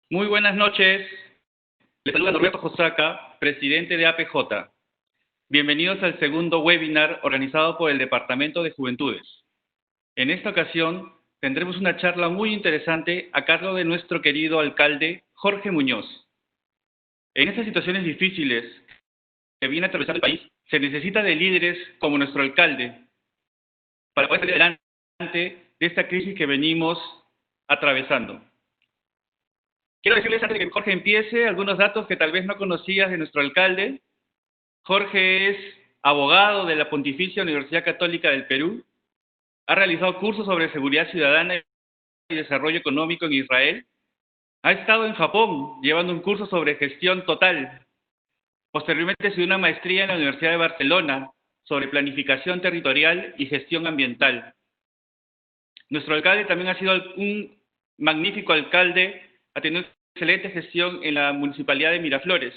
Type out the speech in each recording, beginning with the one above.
Muy buenas noches. Les saluda Norberto Josaca, presidente de APJ. Bienvenidos al segundo webinar organizado por el Departamento de Juventudes. En esta ocasión tendremos una charla muy interesante a cargo de nuestro querido alcalde Jorge Muñoz. En estas situaciones difíciles que viene atravesando el país, se necesita de líderes como nuestro alcalde para poder salir adelante de esta crisis que venimos atravesando. Quiero decirles antes de que Jorge empiece algunos datos que tal vez no conocías de nuestro alcalde. Jorge es abogado de la Pontificia Universidad Católica del Perú. Ha realizado cursos sobre seguridad ciudadana y desarrollo económico en Israel. Ha estado en Japón llevando un curso sobre gestión total. Posteriormente estudió una maestría en la Universidad de Barcelona sobre planificación territorial y gestión ambiental. Nuestro alcalde también ha sido un magnífico alcalde, ha tenido excelente gestión en la Municipalidad de Miraflores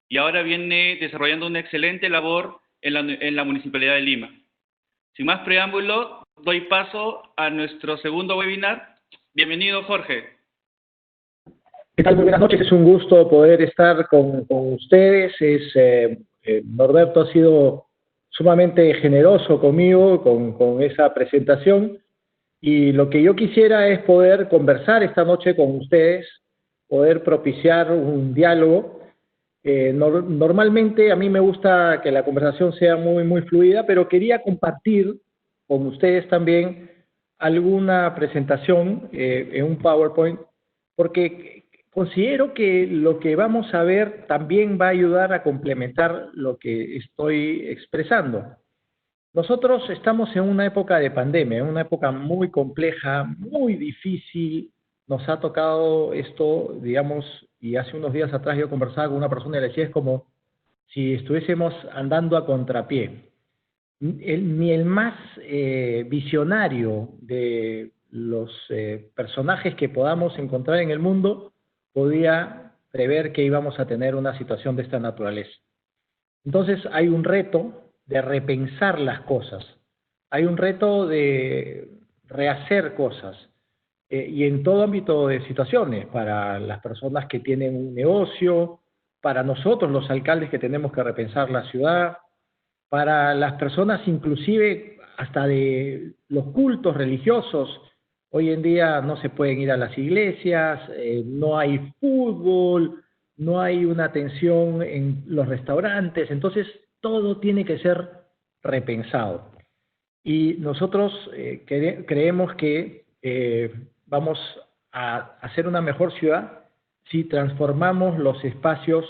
y ahora viene desarrollando una excelente labor en la Municipalidad de Lima. Sin más preámbulo, doy paso a nuestro segundo webinar. Bienvenido, Jorge. ¿Qué tal? Muy buenas noches, es un gusto poder estar con ustedes. Norberto ha sido sumamente generoso conmigo con esa presentación y lo que yo quisiera es poder conversar esta noche con ustedes, poder propiciar un diálogo. Normalmente a mí me gusta que la conversación sea muy fluida, pero quería compartir con ustedes también alguna presentación en un PowerPoint, porque considero que lo que vamos a ver también va a ayudar a complementar lo que estoy expresando. Nosotros estamos en una época de pandemia, en una época muy compleja, muy difícil. Nos ha tocado esto, digamos, y hace unos días atrás yo conversaba con una persona y le decía, es como si estuviésemos andando a contrapié. Ni el más visionario de los personajes que podamos encontrar en el mundo podía prever que íbamos a tener una situación de esta naturaleza. Entonces hay un reto de repensar las cosas, hay un reto de rehacer cosas, y en todo ámbito de situaciones, para las personas que tienen un negocio, para nosotros los alcaldes que tenemos que repensar la ciudad, para las personas inclusive hasta de los cultos religiosos. Hoy en día no se pueden ir a las iglesias, no hay fútbol, no hay una atención en los restaurantes, entonces todo tiene que ser repensado. Y nosotros creemos que vamos a hacer una mejor ciudad si transformamos los espacios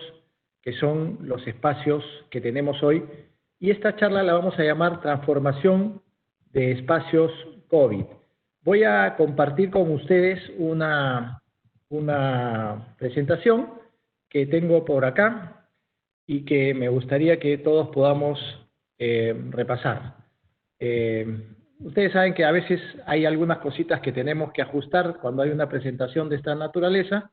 que son los espacios que tenemos hoy. Y esta charla la vamos a llamar Transformación de Espacios COVID. Voy a compartir con ustedes una presentación que tengo por acá y que me gustaría que todos podamos repasar. Ustedes saben que a veces hay algunas cositas que tenemos que ajustar cuando hay una presentación de esta naturaleza,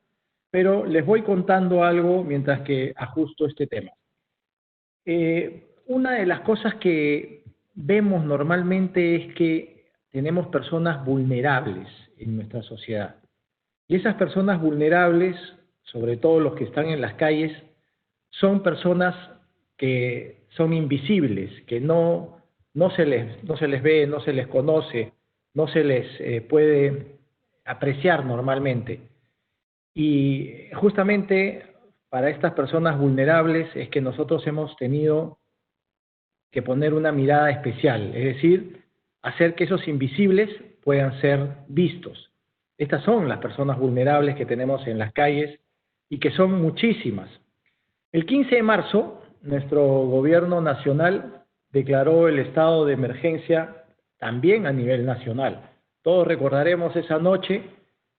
pero les voy contando algo mientras que ajusto este tema. Una de las cosas que vemos normalmente es que tenemos personas vulnerables en nuestra sociedad. Y esas personas vulnerables, sobre todo los que están en las calles, son personas que son invisibles, que no se les ve, no se les conoce, no se les puede apreciar normalmente. Y justamente para estas personas vulnerables es que nosotros hemos tenido que poner una mirada especial, es decir, hacer que esos invisibles puedan ser vistos. Estas son las personas vulnerables que tenemos en las calles y que son muchísimas. El 15 de marzo, nuestro gobierno nacional declaró el estado de emergencia también a nivel nacional. Todos recordaremos esa noche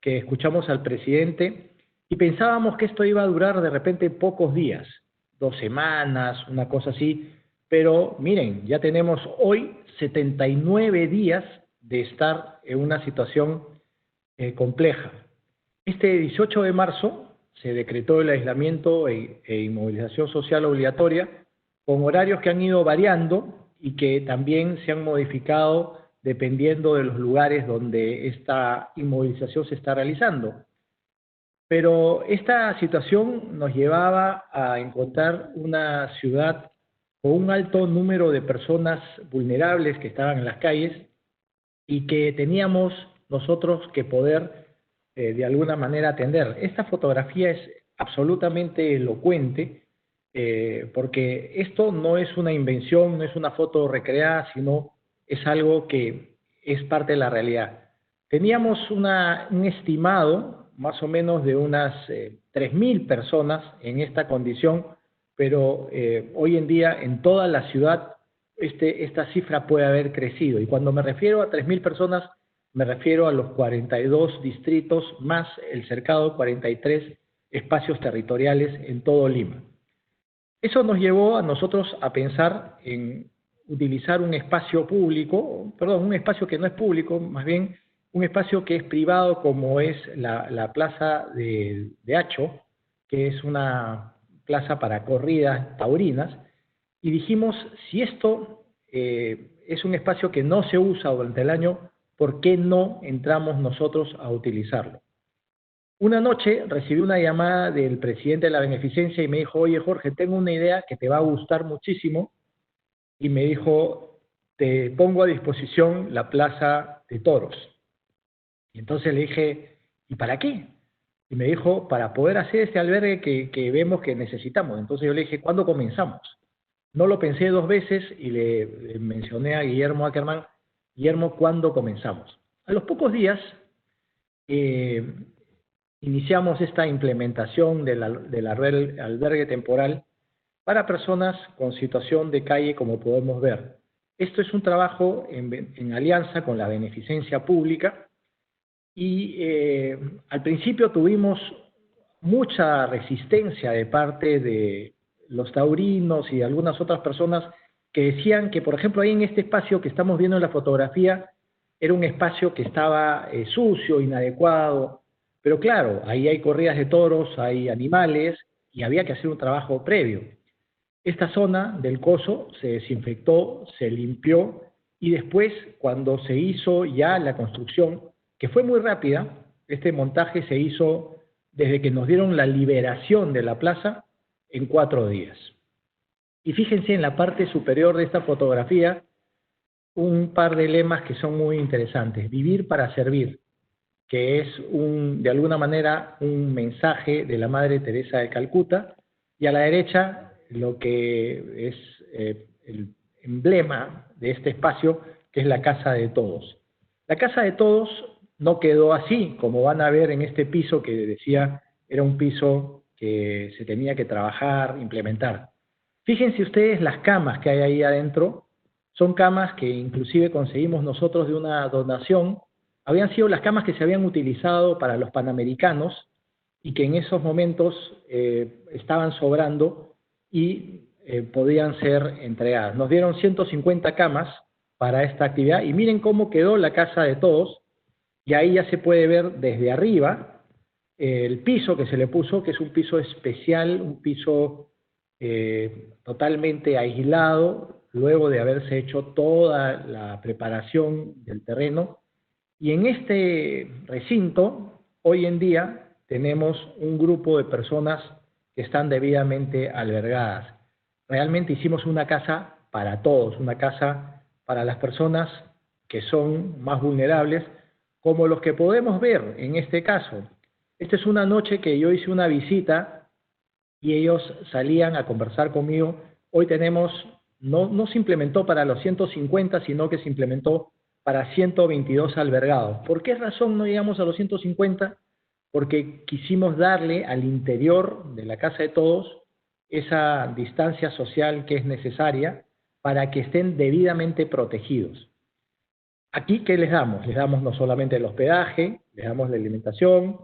que escuchamos al presidente y pensábamos que esto iba a durar de repente pocos días, 2 semanas, una cosa así, pero miren, ya tenemos hoy 79 días de estar en una situación compleja. Este 18 de marzo se decretó el aislamiento e inmovilización social obligatoria con horarios que han ido variando y que también se han modificado dependiendo de los lugares donde esta inmovilización se está realizando. Pero esta situación nos llevaba a encontrar una ciudad con un alto número de personas vulnerables que estaban en las calles y que teníamos nosotros que poder de alguna manera atender. Esta fotografía es absolutamente elocuente porque esto no es una invención, no es una foto recreada, sino es algo que es parte de la realidad. Teníamos un estimado más o menos de unas 3.000 personas en esta condición, pero hoy en día en toda la ciudad esta cifra puede haber crecido. Y cuando me refiero a 3.000 personas, me refiero a los 42 distritos más el cercado 43 espacios territoriales en todo Lima. Eso nos llevó a nosotros a pensar en utilizar un espacio público, perdón, un espacio que no es público, más bien un espacio que es privado como es la plaza de Hacho, que es una plaza para corridas taurinas, y dijimos, si esto es un espacio que no se usa durante el año, ¿por qué no entramos nosotros a utilizarlo? Una noche recibí una llamada del presidente de la Beneficencia y me dijo, oye Jorge, tengo una idea que te va a gustar muchísimo, y me dijo, te pongo a disposición la plaza de toros. Y entonces le dije, ¿y para qué? Y me dijo, para poder hacer este albergue que vemos que necesitamos. Entonces yo le dije, ¿cuándo comenzamos? No lo pensé dos veces y le mencioné a Guillermo Ackerman, Guillermo, ¿cuándo comenzamos? A los pocos días iniciamos esta implementación del albergue temporal para personas con situación de calle, como podemos ver. Esto es un trabajo en alianza con la beneficencia pública y al principio tuvimos mucha resistencia de parte de los taurinos y de algunas otras personas que decían que, por ejemplo, ahí en este espacio que estamos viendo en la fotografía, era un espacio que estaba sucio, inadecuado, pero claro, ahí hay corridas de toros, hay animales y había que hacer un trabajo previo. Esta zona del coso se desinfectó, se limpió y después, cuando se hizo ya la construcción, que fue muy rápida, este montaje se hizo desde que nos dieron la liberación de la plaza en 4 días. Y fíjense en la parte superior de esta fotografía un par de lemas que son muy interesantes. Vivir para servir, que es de alguna manera un mensaje de la Madre Teresa de Calcuta, y a la derecha lo que es el emblema de este espacio, que es la Casa de Todos. La Casa de Todos no quedó así, como van a ver en este piso que decía era un piso que se tenía que trabajar, implementar. Fíjense ustedes las camas que hay ahí adentro, son camas que inclusive conseguimos nosotros de una donación, habían sido las camas que se habían utilizado para los panamericanos y que en esos momentos estaban sobrando y podían ser entregadas. Nos dieron 150 camas para esta actividad y miren cómo quedó la Casa de Todos, y ahí ya se puede ver desde arriba el piso que se le puso, que es un piso especial, un piso totalmente aislado, luego de haberse hecho toda la preparación del terreno. Y en este recinto, hoy en día, tenemos un grupo de personas que están debidamente albergadas. Realmente hicimos una casa para todos, una casa para las personas que son más vulnerables, como los que podemos ver en este caso. Esta es una noche que yo hice una visita y ellos salían a conversar conmigo. Hoy tenemos, no se implementó para los 150, sino que se implementó para 122 albergados. ¿Por qué razón no llegamos a los 150? Porque quisimos darle al interior de la Casa de Todos esa distancia social que es necesaria para que estén debidamente protegidos. Aquí, ¿qué les damos? Les damos no solamente el hospedaje, les damos la alimentación,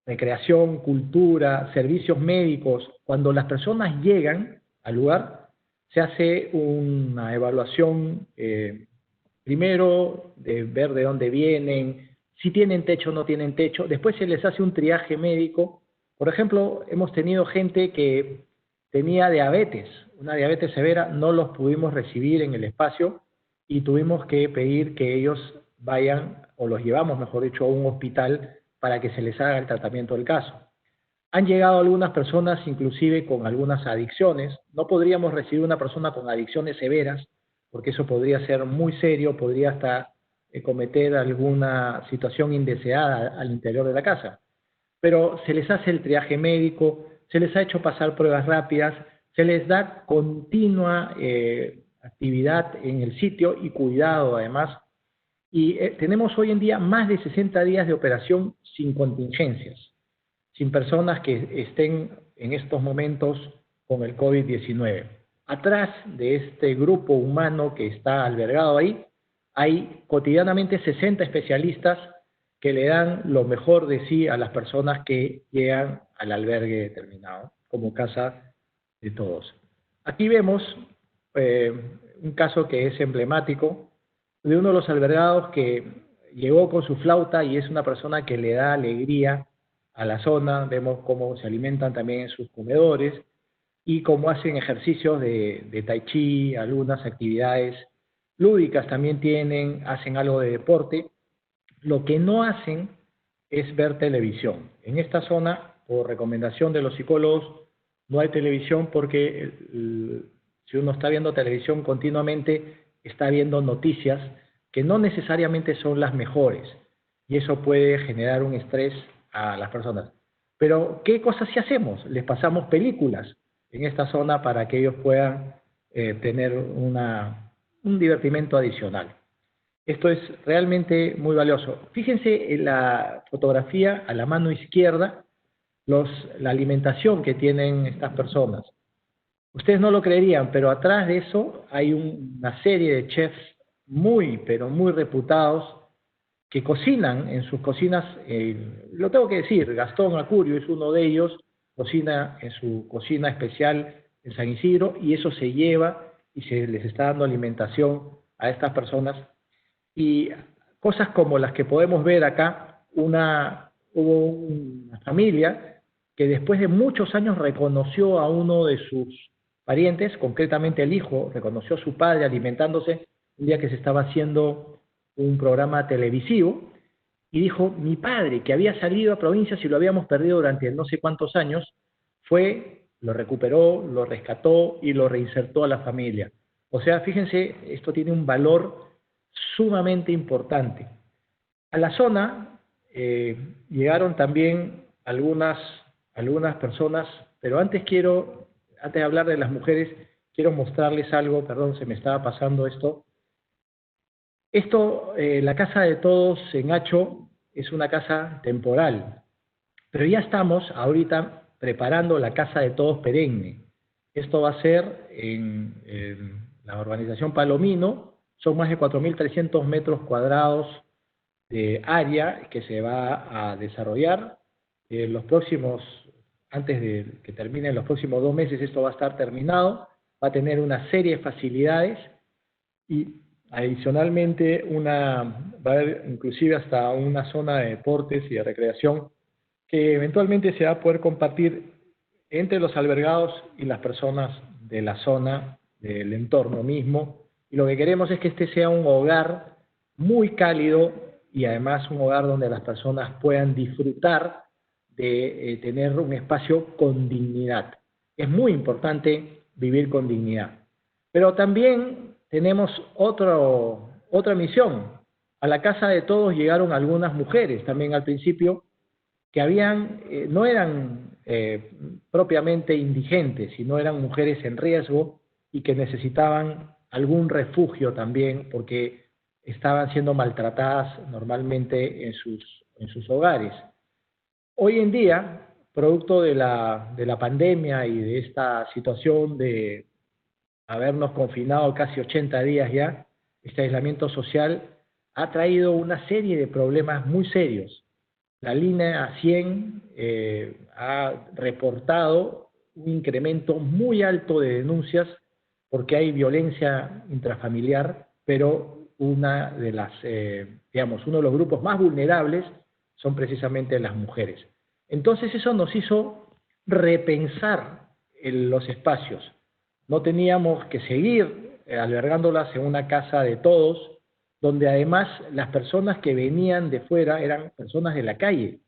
recreación, cultura, servicios médicos. Cuando las personas llegan al lugar, se hace una evaluación primero de ver de dónde vienen, si tienen techo o no tienen techo. Después se les hace un triaje médico. Por ejemplo, hemos tenido gente que tenía diabetes, una diabetes severa, no los pudimos recibir en el espacio y tuvimos que pedir que ellos vayan, o los llevamos, mejor dicho, a un hospital para que se les haga el tratamiento del caso. Han llegado algunas personas inclusive con algunas adicciones. No podríamos recibir una persona con adicciones severas, porque eso podría ser muy serio, podría hasta cometer alguna situación indeseada al interior de la casa. Pero se les hace el triaje médico, se les ha hecho pasar pruebas rápidas, se les da continua actividad en el sitio y cuidado además. Y tenemos hoy en día más de 60 días de operación sin contingencias, sin personas que estén en estos momentos con el COVID-19. Atrás de este grupo humano que está albergado ahí, hay cotidianamente 60 especialistas que le dan lo mejor de sí a las personas que llegan al albergue determinado, como casa de todos. Aquí vemos eh, un caso que es emblemático de uno de los albergados que llegó con su flauta y es una persona que le da alegría a la zona. Vemos cómo se alimentan también en sus comedores y cómo hacen ejercicios de tai chi, algunas actividades lúdicas también tienen, hacen algo de deporte. Lo que no hacen es ver televisión. En esta zona, por recomendación de los psicólogos, no hay televisión porque si uno está viendo televisión continuamente, está viendo noticias que no necesariamente son las mejores y eso puede generar un estrés a las personas. Pero, ¿qué cosas sí hacemos? Les pasamos películas en esta zona para que ellos puedan tener un divertimento adicional. Esto es realmente muy valioso. Fíjense en la fotografía a la mano izquierda, la alimentación que tienen estas personas. Ustedes no lo creerían, pero atrás de eso hay una serie de chefs muy, pero muy reputados que cocinan en sus cocinas. Lo tengo que decir, Gastón Acurio es uno de ellos, cocina en su cocina especial en San Isidro y eso se lleva y se les está dando alimentación a estas personas. Y cosas como las que podemos ver acá, hubo una familia que después de muchos años reconoció a uno de sus parientes, concretamente el hijo, reconoció a su padre alimentándose un día que se estaba haciendo un programa televisivo y dijo, mi padre, que había salido a provincias y lo habíamos perdido durante no sé cuántos años, lo recuperó, lo rescató y lo reinsertó a la familia. O sea, fíjense, esto tiene un valor sumamente importante. A la zona llegaron también algunas personas, pero antes de hablar de las mujeres, quiero mostrarles algo, perdón, se me estaba pasando esto. La Casa de Todos en Hacho es una casa temporal, pero ya estamos ahorita preparando la Casa de Todos perenne. Esto va a ser en la urbanización Palomino, son más de 4.300 metros cuadrados de área que se va a desarrollar. Antes de que terminen los próximos 2 meses, esto va a estar terminado, va a tener una serie de facilidades y adicionalmente va a haber inclusive hasta una zona de deportes y de recreación que eventualmente se va a poder compartir entre los albergados y las personas de la zona, del entorno mismo. Y lo que queremos es que este sea un hogar muy cálido y además un hogar donde las personas puedan disfrutar de tener un espacio con dignidad. Es muy importante vivir con dignidad. Pero también tenemos otra misión. A la Casa de Todos llegaron algunas mujeres también al principio que no eran propiamente indigentes, sino eran mujeres en riesgo y que necesitaban algún refugio también porque estaban siendo maltratadas normalmente en sus hogares. Hoy en día, producto de la pandemia y de esta situación de habernos confinado casi 80 días ya, este aislamiento social ha traído una serie de problemas muy serios. La línea 100 ha reportado un incremento muy alto de denuncias porque hay violencia intrafamiliar, pero uno de los grupos más vulnerables son precisamente las mujeres. Entonces eso nos hizo repensar los espacios. No teníamos que seguir albergándolas en una casa de todos, donde además las personas que venían de fuera eran personas de la calle,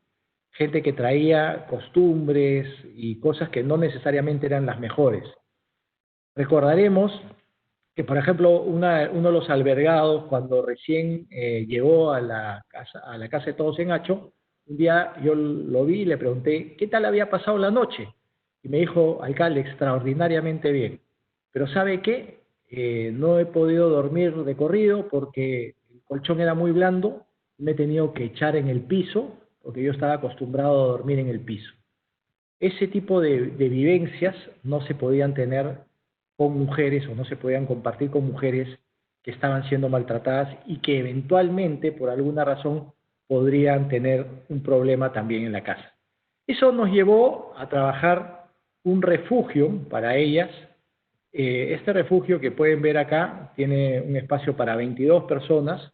gente que traía costumbres y cosas que no necesariamente eran las mejores. Recordaremos que, por ejemplo, uno de los albergados, cuando recién llegó a la casa de Todos en Hacho, un día yo lo vi y le pregunté, ¿qué tal había pasado la noche? Y me dijo, alcalde, extraordinariamente bien. Pero ¿sabe qué? No he podido dormir de corrido porque el colchón era muy blando y me he tenido que echar en el piso porque yo estaba acostumbrado a dormir en el piso. Ese tipo de vivencias no se podían tener con mujeres o no se podían compartir con mujeres que estaban siendo maltratadas y que eventualmente, por alguna razón, podrían tener un problema también en la casa. Eso nos llevó a trabajar un refugio para ellas. Este refugio que pueden ver acá tiene un espacio para 22 personas,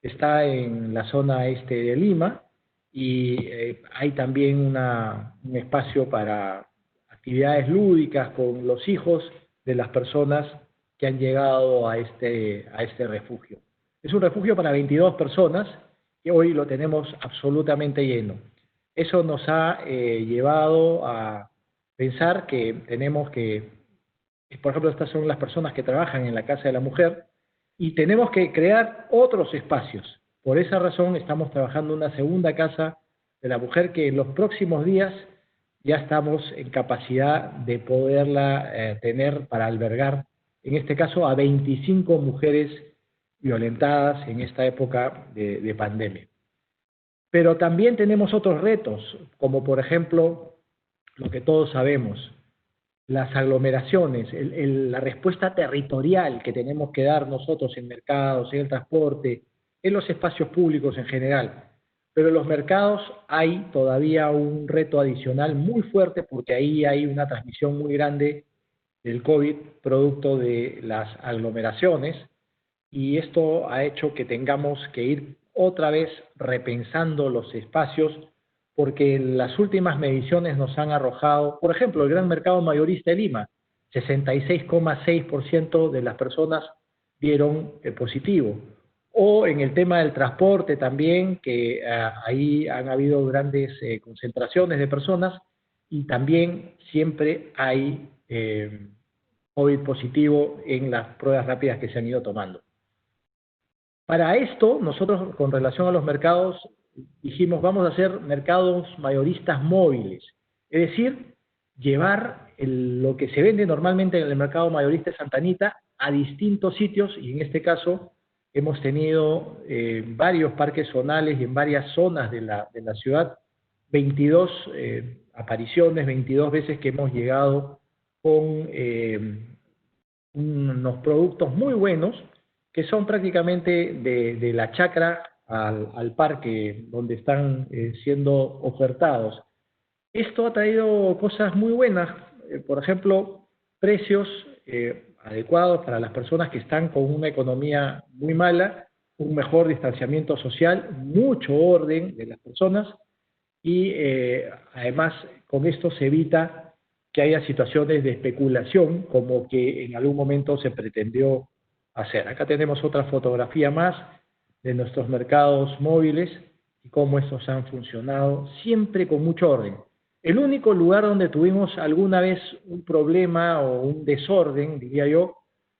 está en la zona este de Lima y hay también un espacio para actividades lúdicas con los hijos de las personas que han llegado a este refugio. Es un refugio para 22 personas y hoy lo tenemos absolutamente lleno. Eso nos ha llevado a pensar que tenemos que, por ejemplo, estas son las personas que trabajan en la Casa de la Mujer, y tenemos que crear otros espacios. Por esa razón estamos trabajando en una segunda Casa de la Mujer que en los próximos días ya estamos en capacidad de poderla tener para albergar, en este caso, a 25 mujeres violentadas en esta época de pandemia. Pero también tenemos otros retos, como por ejemplo, lo que todos sabemos, las aglomeraciones, la respuesta territorial que tenemos que dar nosotros en mercados, en el transporte, en los espacios públicos en general. Pero en los mercados hay todavía un reto adicional muy fuerte porque ahí hay una transmisión muy grande del COVID producto de las aglomeraciones y esto ha hecho que tengamos que ir otra vez repensando los espacios porque las últimas mediciones nos han arrojado, por ejemplo, el gran mercado mayorista de Lima, 66,6% de las personas dieron positivo. O en el tema del transporte también, que ahí han habido grandes concentraciones de personas y también siempre hay COVID positivo en las pruebas rápidas que se han ido tomando. Para esto, nosotros con relación a los mercados dijimos, vamos a hacer mercados mayoristas móviles, es decir, llevar lo que se vende normalmente en el mercado mayorista de Santa Anita a distintos sitios, y en este caso hemos tenido varios parques zonales y en varias zonas de la ciudad, 22 apariciones, 22 veces que hemos llegado con unos productos muy buenos, que son prácticamente de la chacra al parque donde están siendo ofertados. Esto ha traído cosas muy buenas, por ejemplo, precios adecuados para las personas que están con una economía muy mala, un mejor distanciamiento social, mucho orden de las personas y además con esto se evita que haya situaciones de especulación como que en algún momento se pretendió hacer. Acá tenemos otra fotografía más de nuestros mercados móviles y cómo estos han funcionado, siempre con mucho orden. El único lugar donde tuvimos alguna vez un problema o un desorden, diría yo,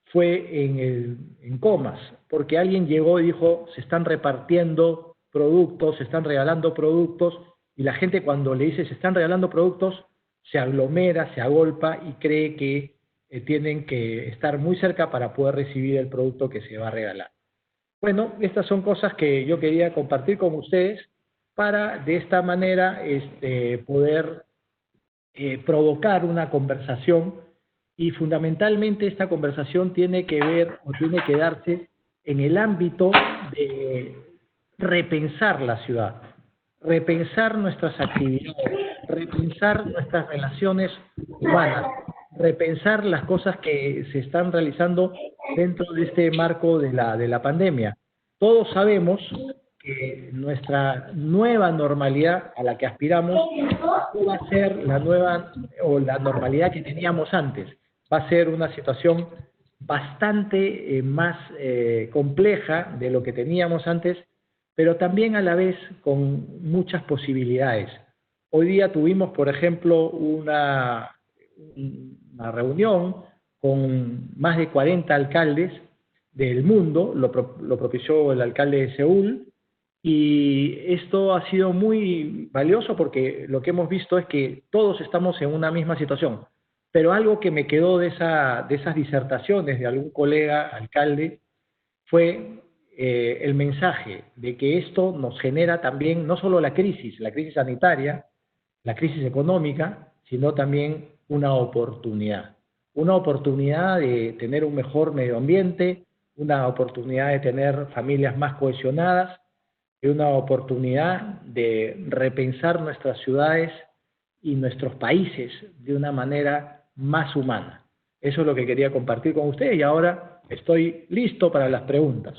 fue en Comas, porque alguien llegó y dijo, se están repartiendo productos, se están regalando productos, y la gente cuando le dice se están regalando productos, se aglomera, se agolpa y cree que tienen que estar muy cerca para poder recibir el producto que se va a regalar. Bueno, estas son cosas que yo quería compartir con ustedes para de esta manera poder provocar una conversación y fundamentalmente esta conversación tiene que ver o tiene que darse en el ámbito de repensar la ciudad, repensar nuestras actividades, repensar nuestras relaciones humanas, repensar las cosas que se están realizando dentro de este marco de la pandemia. Todos sabemos que nuestra nueva normalidad a la que aspiramos no va a ser la nueva o la normalidad que teníamos antes. Va a ser una situación bastante más compleja de lo que teníamos antes, pero también a la vez con muchas posibilidades. Hoy día tuvimos, por ejemplo, una reunión con más de 40 alcaldes del mundo, lo propició el alcalde de Seúl, y esto ha sido muy valioso porque lo que hemos visto es que todos estamos en una misma situación. Pero algo que me quedó de esas disertaciones de algún colega alcalde fue el mensaje de que esto nos genera también no solo la crisis sanitaria, la crisis económica, sino también una oportunidad. Una oportunidad de tener un mejor medio ambiente, una oportunidad de tener familias más cohesionadas, y una oportunidad de repensar nuestras ciudades y nuestros países de una manera más humana. Eso es lo que quería compartir con ustedes y ahora estoy listo para las preguntas.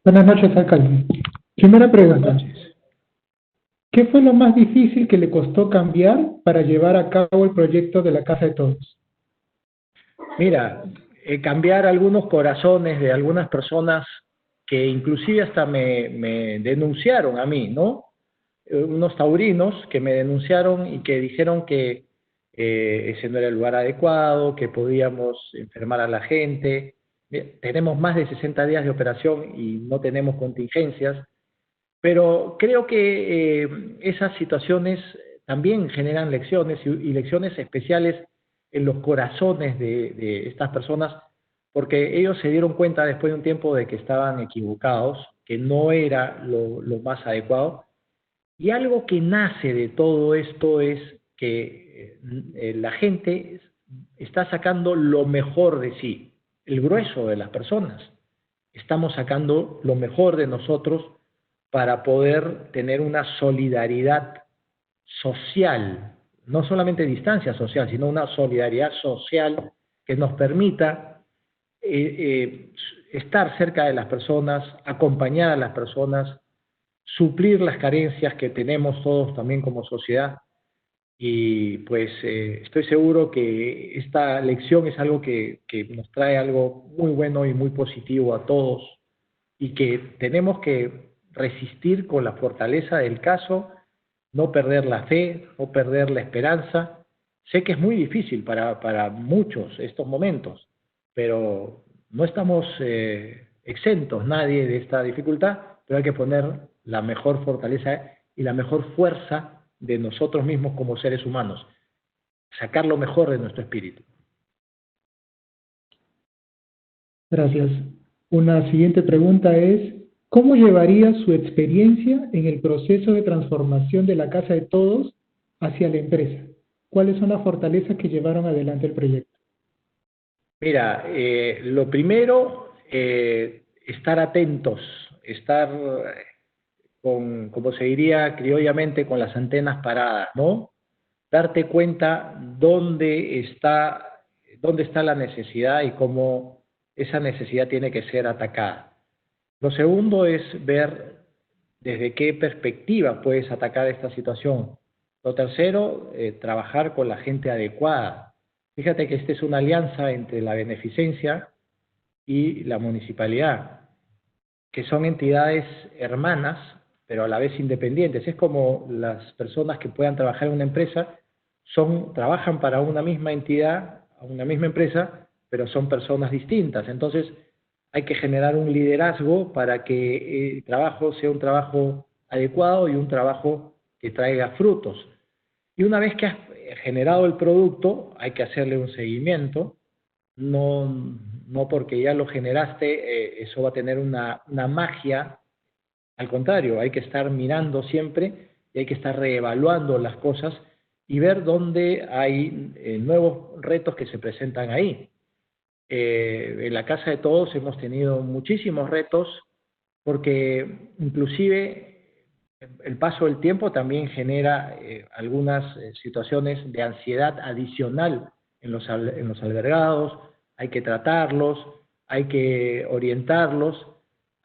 Buenas noches, alcalde. Primera pregunta. ¿Qué fue lo más difícil que le costó cambiar para llevar a cabo el proyecto de la Casa de Todos? Mira, cambiar algunos corazones de algunas personas que inclusive hasta me denunciaron a mí, ¿no? Unos taurinos que me denunciaron y que dijeron que ese no era el lugar adecuado, que podíamos enfermar a la gente. Tenemos más de 60 días de operación y no tenemos contingencias, pero creo que esas situaciones también generan lecciones y lecciones especiales en los corazones de estas personas, porque ellos se dieron cuenta después de un tiempo de que estaban equivocados, que no era lo más adecuado. Y algo que nace de todo esto es que la gente está sacando lo mejor de sí, el grueso de las personas. Estamos sacando lo mejor de nosotros para poder tener una solidaridad social, no solamente distancia social, sino una solidaridad social que nos permita estar cerca de las personas, acompañar a las personas, suplir las carencias que tenemos todos también como sociedad. Y pues estoy seguro que esta lección es algo que nos trae algo muy bueno y muy positivo a todos y que tenemos que resistir con la fortaleza del caso, no perder la fe, no perder la esperanza. Sé que es muy difícil para muchos estos momentos, pero no estamos exentos nadie de esta dificultad, pero hay que poner la mejor fortaleza y la mejor fuerza de nosotros mismos como seres humanos, sacar lo mejor de nuestro espíritu. Gracias. Una siguiente pregunta es, ¿cómo llevaría su experiencia en el proceso de transformación de la Casa de Todos hacia la empresa? ¿Cuáles son las fortalezas que llevaron adelante el proyecto? Mira, lo primero, estar atentos, estar como se diría criollamente, con las antenas paradas, ¿no? Darte cuenta dónde está la necesidad y cómo esa necesidad tiene que ser atacada. Lo segundo es ver desde qué perspectiva puedes atacar esta situación. Lo tercero, trabajar con la gente adecuada. Fíjate que esta es una alianza entre la beneficencia y la municipalidad, que son entidades hermanas, pero a la vez independientes. Es como las personas que puedan trabajar en una empresa, trabajan para una misma entidad, una misma empresa, pero son personas distintas. Entonces, hay que generar un liderazgo para que el trabajo sea un trabajo adecuado y un trabajo que traiga frutos. Y una vez que has generado el producto, hay que hacerle un seguimiento. No porque ya lo generaste, eso va a tener una magia. Al contrario, hay que estar mirando siempre y hay que estar reevaluando las cosas y ver dónde hay nuevos retos que se presentan ahí. En la Casa de Todos hemos tenido muchísimos retos porque inclusive el paso del tiempo también genera algunas situaciones de ansiedad adicional en los albergados. Hay que tratarlos, hay que orientarlos,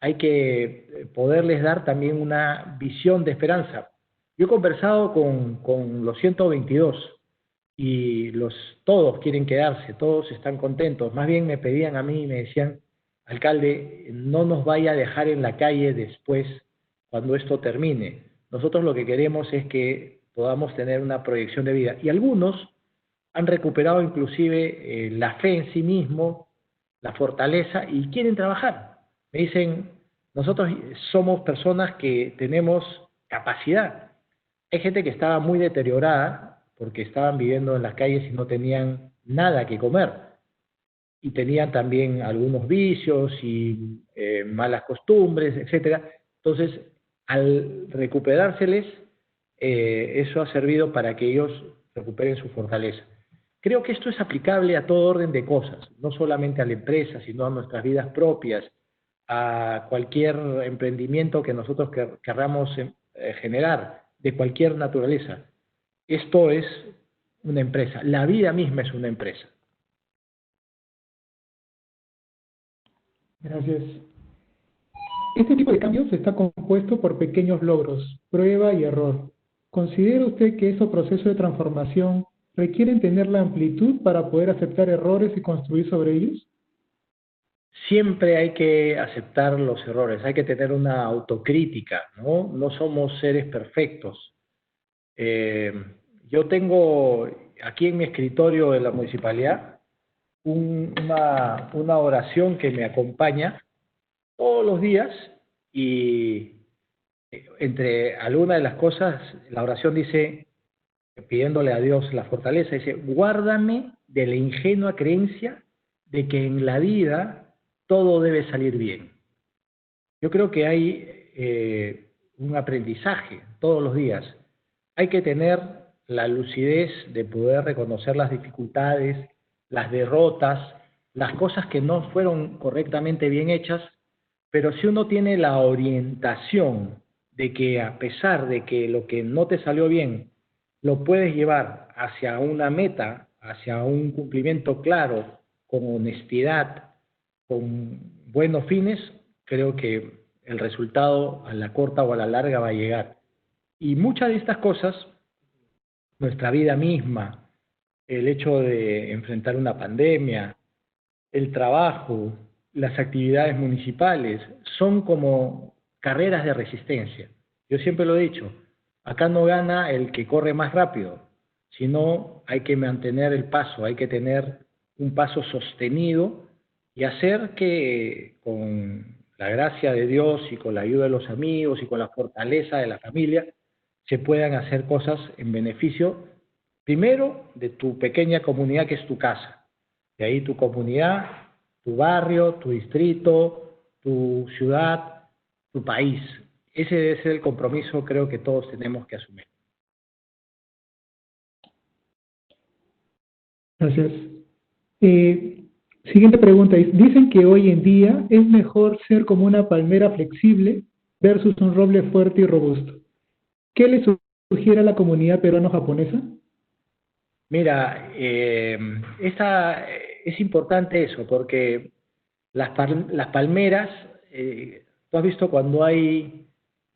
hay que poderles dar también una visión de esperanza. Yo he conversado con los 122 y todos quieren quedarse, todos están contentos. Más bien me pedían a mí y me decían alcalde, no nos vaya a dejar en la calle después, cuando esto termine. Nosotros lo que queremos es que podamos tener una proyección de vida. Y algunos han recuperado inclusive la fe en sí mismo, la fortaleza, y quieren trabajar. Me dicen, nosotros somos personas que tenemos capacidad. Hay gente que estaba muy deteriorada porque estaban viviendo en las calles y no tenían nada que comer. Y tenían también algunos vicios y malas costumbres, etcétera. Entonces, al recuperárseles, eso ha servido para que ellos recuperen su fortaleza. Creo que esto es aplicable a todo orden de cosas, no solamente a la empresa, sino a nuestras vidas propias, a cualquier emprendimiento que nosotros querramos generar, de cualquier naturaleza. Esto es una empresa, la vida misma es una empresa. Gracias. Este tipo de cambios está compuesto por pequeños logros, prueba y error. ¿Considera usted que esos procesos de transformación requieren tener la amplitud para poder aceptar errores y construir sobre ellos? Siempre hay que aceptar los errores, hay que tener una autocrítica, ¿no? No somos seres perfectos. Eh, yo tengo aquí en mi escritorio de la municipalidad una oración que me acompaña todos los días y entre algunas de las cosas, la oración dice, pidiéndole a Dios la fortaleza, dice, guárdame de la ingenua creencia de que en la vida todo debe salir bien. Yo creo que hay un aprendizaje todos los días. Hay que tener la lucidez de poder reconocer las dificultades, las derrotas, las cosas que no fueron correctamente bien hechas, pero si uno tiene la orientación de que a pesar de que lo que no te salió bien, lo puedes llevar hacia una meta, hacia un cumplimiento claro, con honestidad, con buenos fines, creo que el resultado a la corta o a la larga va a llegar. Y muchas de estas cosas, nuestra vida misma, el hecho de enfrentar una pandemia, el trabajo, las actividades municipales, son como carreras de resistencia. Yo siempre lo he dicho, acá no gana el que corre más rápido, sino hay que mantener el paso, hay que tener un paso sostenido y hacer que con la gracia de Dios y con la ayuda de los amigos y con la fortaleza de la familia se puedan hacer cosas en beneficio, primero, de tu pequeña comunidad que es tu casa. De ahí tu comunidad, tu barrio, tu distrito, tu ciudad, tu país. Ese debe ser el compromiso, creo que todos tenemos que asumir. Gracias. Siguiente pregunta. Dicen que hoy en día es mejor ser como una palmera flexible versus un roble fuerte y robusto. ¿Qué le sugiere a la comunidad peruano-japonesa? Mira, es importante eso, porque las palmeras, tú has visto cuando hay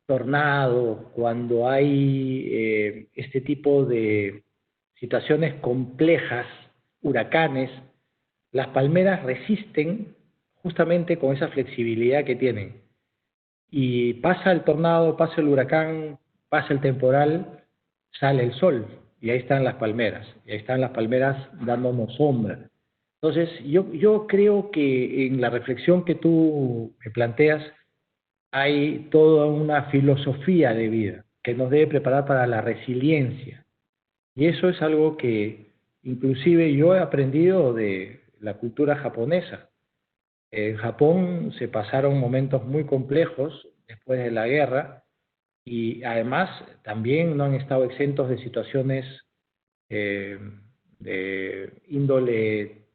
tornado, cuando hay este tipo de situaciones complejas, huracanes, las palmeras resisten justamente con esa flexibilidad que tienen. Y pasa el tornado, pasa el huracán, pasa el temporal, sale el sol y ahí están las palmeras, y ahí están las palmeras dándonos sombra. Entonces, yo creo que en la reflexión que tú me planteas hay toda una filosofía de vida que nos debe preparar para la resiliencia. Y eso es algo que inclusive yo he aprendido de la cultura japonesa. En Japón se pasaron momentos muy complejos después de la guerra y además también no han estado exentos de situaciones eh, de índole,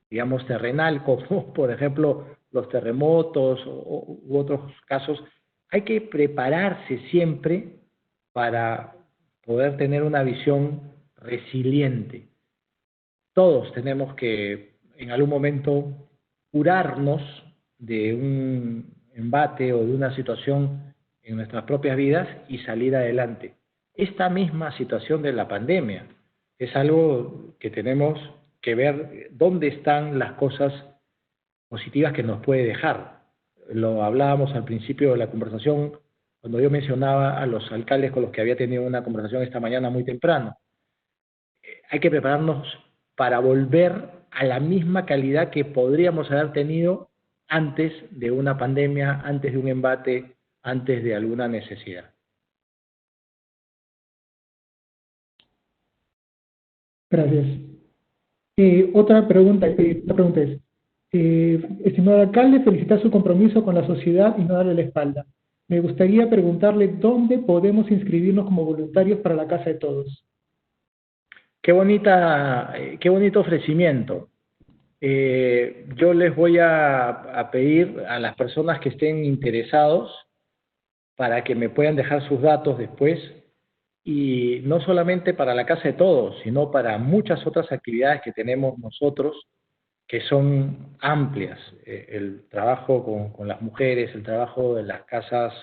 digamos, terrenal, como por ejemplo los terremotos u otros casos. Hay que prepararse siempre para poder tener una visión resiliente. Todos tenemos que en algún momento curarnos de un embate o de una situación en nuestras propias vidas y salir adelante. Esta misma situación de la pandemia es algo que tenemos que ver dónde están las cosas positivas que nos puede dejar. Lo hablábamos al principio de la conversación, cuando yo mencionaba a los alcaldes con los que había tenido una conversación esta mañana muy temprano. Hay que prepararnos para volver a la misma calidad que podríamos haber tenido antes de una pandemia, antes de un embate, antes de alguna necesidad. Gracias. Otra pregunta es, estimado alcalde, felicitar su compromiso con la sociedad y no darle la espalda. Me gustaría preguntarle dónde podemos inscribirnos como voluntarios para la Casa de Todos. Qué bonito ofrecimiento. Yo les voy a pedir a las personas que estén interesados para que me puedan dejar sus datos después, y no solamente para la Casa de Todos, sino para muchas otras actividades que tenemos nosotros, que son amplias. El trabajo con las mujeres, el trabajo de las casas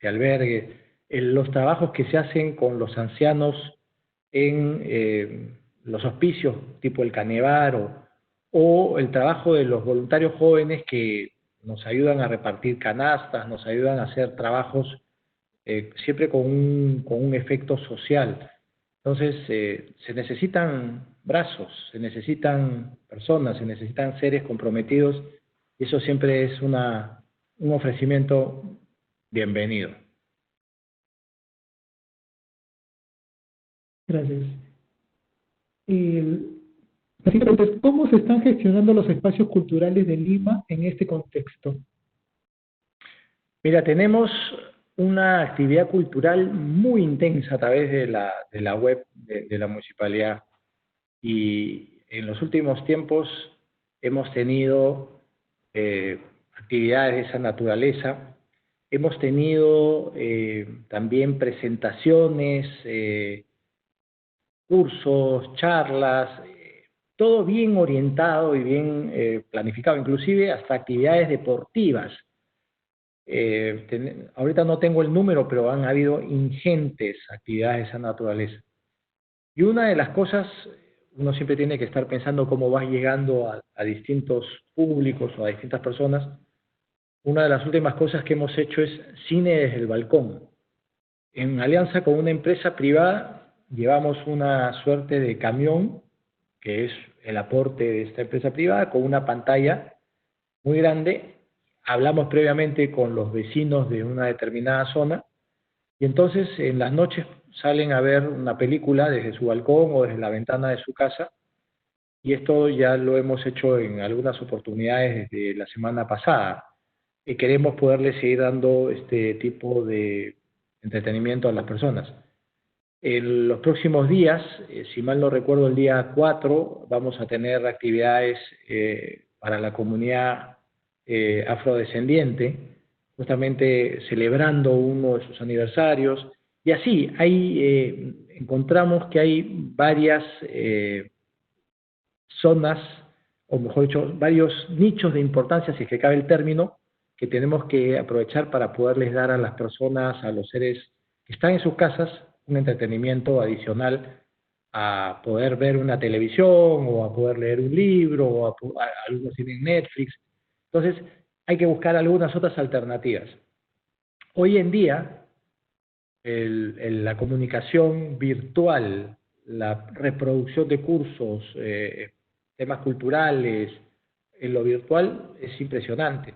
de albergue, los trabajos que se hacen con los ancianos en los hospicios tipo el Canevaro, o el trabajo de los voluntarios jóvenes que nos ayudan a repartir canastas, nos ayudan a hacer trabajos siempre con un efecto social. Entonces, se necesitan brazos, se necesitan personas, se necesitan seres comprometidos, y eso siempre es un ofrecimiento bienvenido. Gracias. La siguiente pregunta es, ¿cómo se están gestionando los espacios culturales de Lima en este contexto? Mira, tenemos una actividad cultural muy intensa a través de la web de la municipalidad, y en los últimos tiempos hemos tenido actividades de esa naturaleza. Hemos tenido también presentaciones, cursos, charlas, todo bien orientado y bien planificado, inclusive hasta actividades deportivas. Ahorita no tengo el número, pero han habido ingentes actividades de esa naturaleza. Y una de las cosas, uno siempre tiene que estar pensando cómo vas llegando a distintos públicos o a distintas personas. Una de las últimas cosas que hemos hecho es cine desde el balcón. En alianza con una empresa privada, llevamos una suerte de camión, que es el aporte de esta empresa privada, con una pantalla muy grande. Hablamos previamente con los vecinos de una determinada zona, y entonces en las noches salen a ver una película desde su balcón o desde la ventana de su casa, y esto ya lo hemos hecho en algunas oportunidades desde la semana pasada. Y queremos poderle seguir dando este tipo de entretenimiento a las personas. En los próximos días, si mal no recuerdo, el día 4, vamos a tener actividades para la comunidad afrodescendiente, justamente celebrando uno de sus aniversarios. Y así, encontramos que hay varias zonas, o mejor dicho, varios nichos de importancia, si es que cabe el término, que tenemos que aprovechar para poderles dar a las personas, a los seres que están en sus casas, un entretenimiento adicional a poder ver una televisión, o a poder leer un libro, o algunos tienen Netflix. Entonces, hay que buscar algunas otras alternativas. Hoy en día, la comunicación virtual, la reproducción de cursos, temas culturales, en lo virtual es impresionante.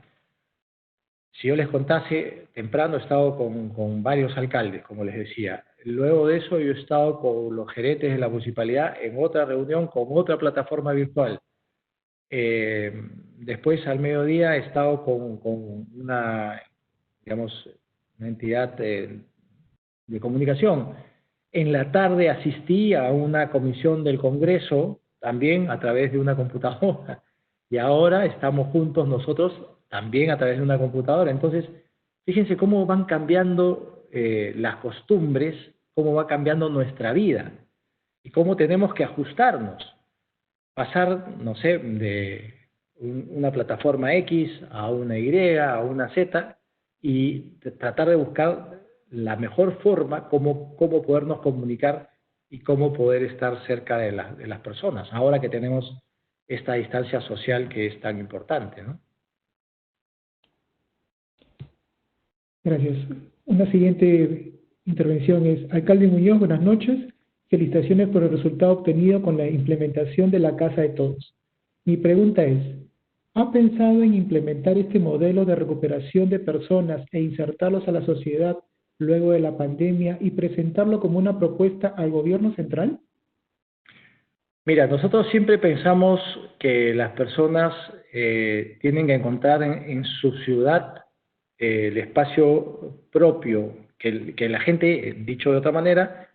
Si yo les contase, temprano he estado con varios alcaldes, como les decía. Luego de eso yo he estado con los gerentes de la municipalidad en otra reunión con otra plataforma virtual. Después, al mediodía, he estado con una, digamos, una entidad de comunicación. En la tarde asistí a una comisión del Congreso, también a través de una computadora. Y ahora estamos juntos nosotros también a través de una computadora. Entonces, fíjense cómo van cambiando las costumbres, cómo va cambiando nuestra vida y cómo tenemos que ajustarnos. Pasar, no sé, de una plataforma X a una Y, a una Z, y tratar de buscar la mejor forma, cómo podernos comunicar y cómo poder estar cerca de las personas, ahora que tenemos esta distancia social que es tan importante, ¿no? Gracias. Una siguiente intervención es, alcalde Muñoz, buenas noches. Felicitaciones por el resultado obtenido con la implementación de la Casa de Todos. Mi pregunta es, ¿ha pensado en implementar este modelo de recuperación de personas e insertarlos a la sociedad luego de la pandemia y presentarlo como una propuesta al gobierno central? Mira, nosotros siempre pensamos que las personas tienen que encontrar en su ciudad el espacio propio, que la gente, dicho de otra manera,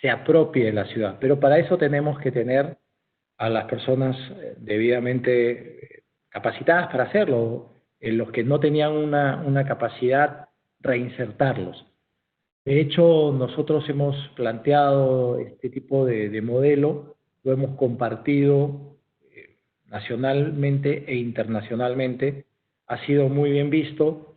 se apropie de la ciudad. Pero para eso tenemos que tener a las personas debidamente capacitadas para hacerlo. Los que no tenían una capacidad, reinsertarlos. De hecho, nosotros hemos planteado este tipo de modelo, lo hemos compartido nacionalmente e internacionalmente, ha sido muy bien visto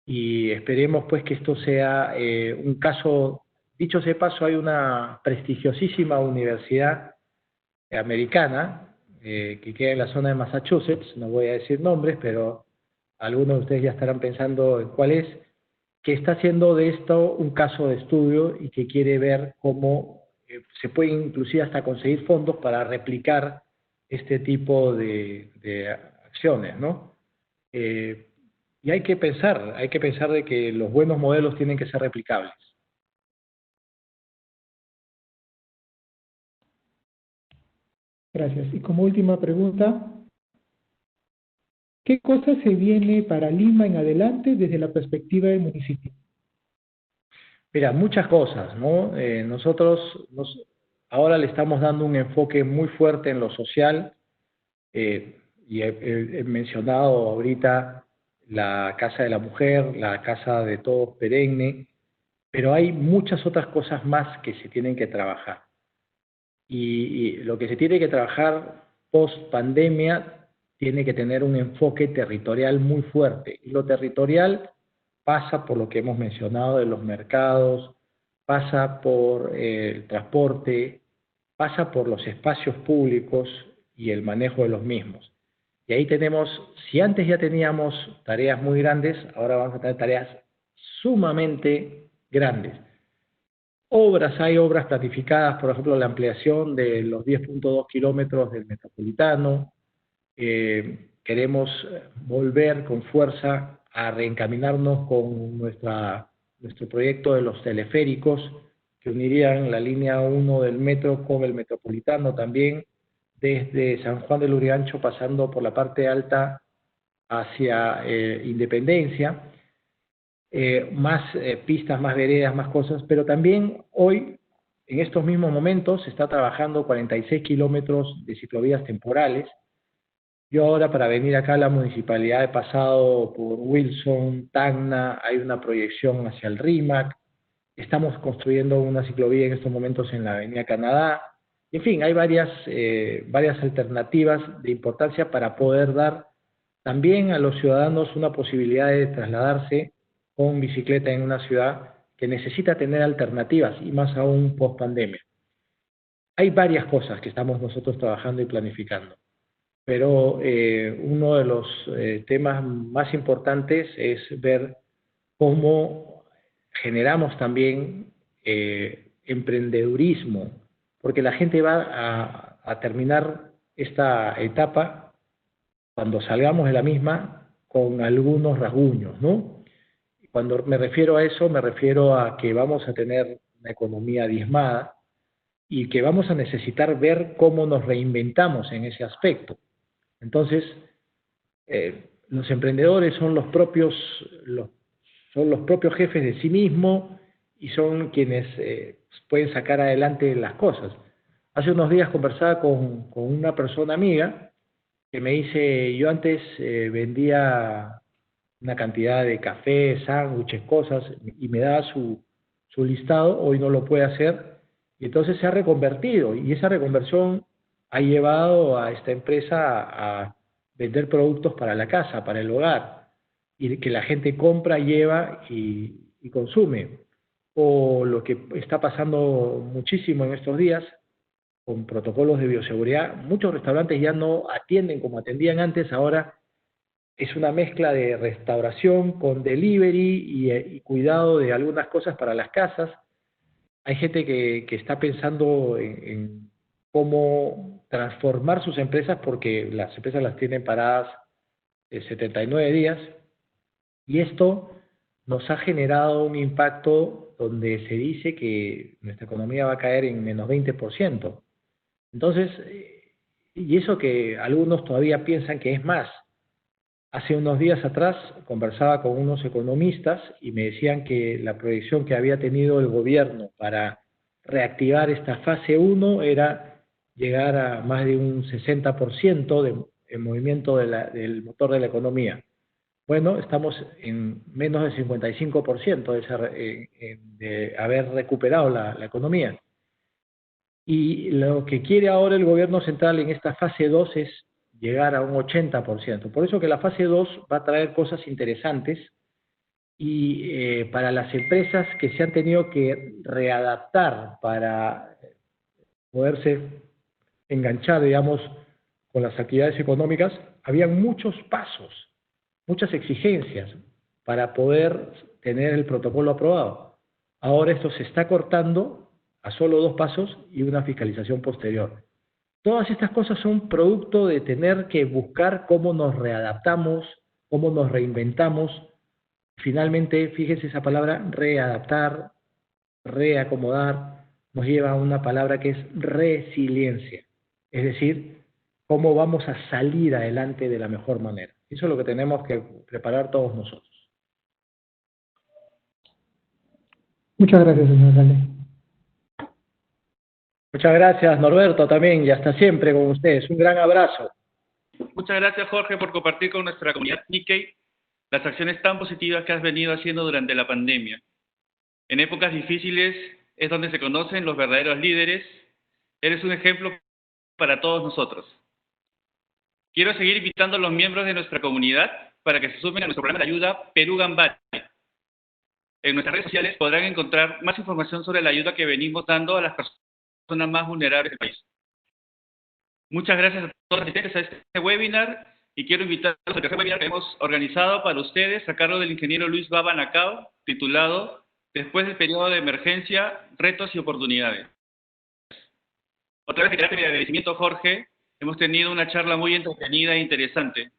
y esperemos pues que esto sea un caso. Dicho sea de paso, hay una prestigiosísima universidad americana que queda en la zona de Massachusetts, no voy a decir nombres, pero algunos de ustedes ya estarán pensando en cuál es, que está haciendo de esto un caso de estudio y que quiere ver cómo se puede inclusive hasta conseguir fondos para replicar este tipo de acciones, ¿no? Y hay que pensar de que los buenos modelos tienen que ser replicables. Gracias. Y como última pregunta, ¿qué cosa se viene para Lima en adelante desde la perspectiva del municipio? Mira, muchas cosas, ¿no? Ahora le estamos dando un enfoque muy fuerte en lo social, y he mencionado ahorita la Casa de la Mujer, la Casa de Todos Perenne, pero hay muchas otras cosas más que se tienen que trabajar. Y lo que se tiene que trabajar post pandemia tiene que tener un enfoque territorial muy fuerte. Y lo territorial pasa por lo que hemos mencionado de los mercados, pasa por el transporte, pasa por los espacios públicos y el manejo de los mismos. Y ahí tenemos, si antes ya teníamos tareas muy grandes, ahora vamos a tener tareas sumamente grandes. Hay obras planificadas, por ejemplo, la ampliación de los 10.2 kilómetros del Metropolitano. Queremos volver con fuerza a reencaminarnos con nuestro proyecto de los teleféricos, que unirían la línea 1 del metro con el Metropolitano también, desde San Juan del Urigancho, pasando por la parte alta hacia Independencia. Más pistas, más veredas, más cosas, pero también hoy, en estos mismos momentos, se está trabajando 46 kilómetros de ciclovías temporales. Yo ahora, para venir acá a la municipalidad, he pasado por Wilson, Tacna, hay una proyección hacia el RIMAC, estamos construyendo una ciclovía en estos momentos en la Avenida Canadá. En fin, hay varias alternativas de importancia para poder dar también a los ciudadanos una posibilidad de trasladarse con bicicleta en una ciudad que necesita tener alternativas, y más aún post pandemia. Hay varias cosas que estamos nosotros trabajando y planificando, pero uno de los temas más importantes es ver cómo generamos también emprendedurismo, porque la gente va a terminar esta etapa, cuando salgamos de la misma, con algunos rasguños, ¿no? Cuando me refiero a eso, me refiero a que vamos a tener una economía diezmada y que vamos a necesitar ver cómo nos reinventamos en ese aspecto. Entonces, los emprendedores son los propios jefes de sí mismos y son quienes pueden sacar adelante las cosas. Hace unos días conversaba con una persona amiga que me dice, yo antes vendía una cantidad de café, sándwiches, cosas, y me daba su listado, hoy no lo puede hacer, y entonces se ha reconvertido, y esa reconversión ha llevado a esta empresa a vender productos para la casa, para el hogar, y que la gente compra, lleva y consume. O lo que está pasando muchísimo en estos días, con protocolos de bioseguridad, muchos restaurantes ya no atienden como atendían antes, ahora es una mezcla de restauración con delivery y cuidado de algunas cosas para las casas. Hay gente que está pensando en cómo transformar sus empresas porque las empresas las tienen paradas 79 días y esto nos ha generado un impacto donde se dice que nuestra economía va a caer en menos 20%. Entonces, y eso que algunos todavía piensan que es más. Hace unos días atrás conversaba con unos economistas y me decían que la proyección que había tenido el gobierno para reactivar esta fase 1 era llegar a más de un 60% de movimiento del motor de la economía. Bueno, estamos en menos del 55% de haber recuperado la economía. Y lo que quiere ahora el gobierno central en esta fase 2 es llegar a un 80%. Por eso que la fase 2 va a traer cosas interesantes y para las empresas que se han tenido que readaptar para poderse enganchar, digamos, con las actividades económicas, habían muchos pasos, muchas exigencias para poder tener el protocolo aprobado. Ahora esto se está cortando a solo 2 pasos y una fiscalización posterior. Todas estas cosas son producto de tener que buscar cómo nos readaptamos, cómo nos reinventamos. Finalmente, fíjense esa palabra, readaptar, reacomodar, nos lleva a una palabra que es resiliencia. Es decir, cómo vamos a salir adelante de la mejor manera. Eso es lo que tenemos que preparar todos nosotros. Muchas gracias, señor alcalde. Muchas gracias, Norberto, también, y hasta siempre con ustedes. Un gran abrazo. Muchas gracias, Jorge, por compartir con nuestra comunidad Nikkei las acciones tan positivas que has venido haciendo durante la pandemia. En épocas difíciles es donde se conocen los verdaderos líderes. Eres un ejemplo para todos nosotros. Quiero seguir invitando a los miembros de nuestra comunidad para que se sumen a nuestro programa de ayuda Perú Gambare. En nuestras redes sociales podrán encontrar más información sobre la ayuda que venimos dando a las personas más vulnerables del país. Muchas gracias a todos los asistentes a este webinar y quiero invitarlos al tercer webinar que hemos organizado para ustedes a cargo del ingeniero Luis Baba Nacao, titulado Después del periodo de emergencia, retos y oportunidades. Otra vez de carácter de agradecimiento, Jorge, hemos tenido una charla muy entretenida e interesante.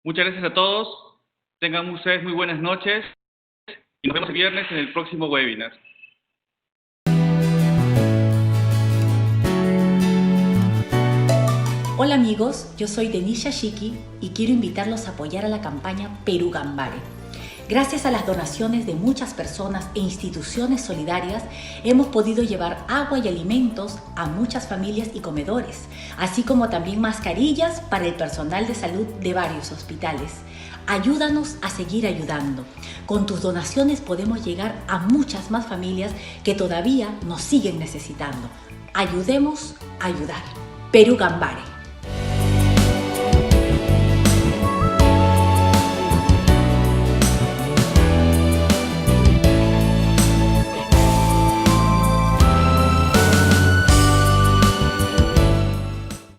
Muchas gracias a todos, tengan ustedes muy buenas noches y nos vemos el viernes en el próximo webinar. Hola amigos, yo soy Denisha Shiki y quiero invitarlos a apoyar a la campaña Perú Gambare. Gracias a las donaciones de muchas personas e instituciones solidarias, hemos podido llevar agua y alimentos a muchas familias y comedores, así como también mascarillas para el personal de salud de varios hospitales. Ayúdanos a seguir ayudando. Con tus donaciones podemos llegar a muchas más familias que todavía nos siguen necesitando. Ayudemos a ayudar. Perú Gambare.